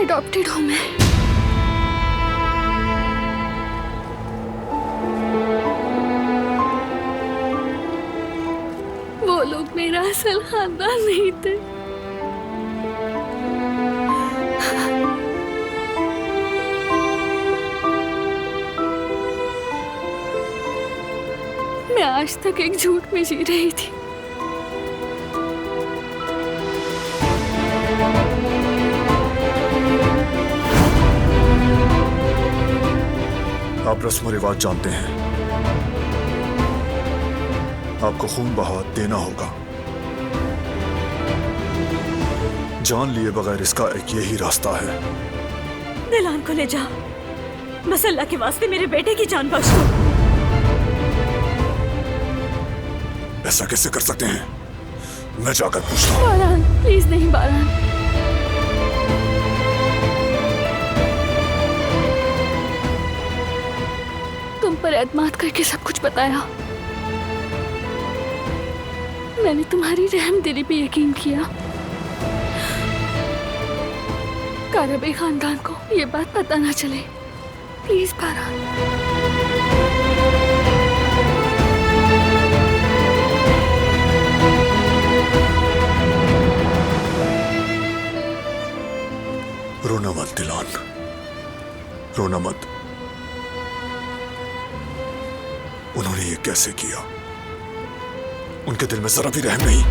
Adopted हूँ मैं। वो लोग मेरा असल खानदान नहीं थे। मैं आज तक एक झूठ में जी रही थी। आप रस्म रिवाज जानते हैं, आपको खून बहा देना होगा। जान लिए बगैर इसका एक यही रास्ता है। दिलान को ले जा, बस अल्लाह के वास्ते मेरे बेटे की जान बख्श दो। ऐसा कैसे कर सकते हैं? मैं जाकर पूछता हूँ। बारान, प्लीज नहीं बारान। तुम पर एतमाद करके सब कुछ बताया। मैंने तुम्हारी रहमदिली पे यकीन किया। कारबे खानदान को ये बात पता ना चले, प्लीज बारान। रोना मत दिलान, रोना मत। उन्होंने ये कैसे किया? उनके दिल में जरा भी रहम नहीं।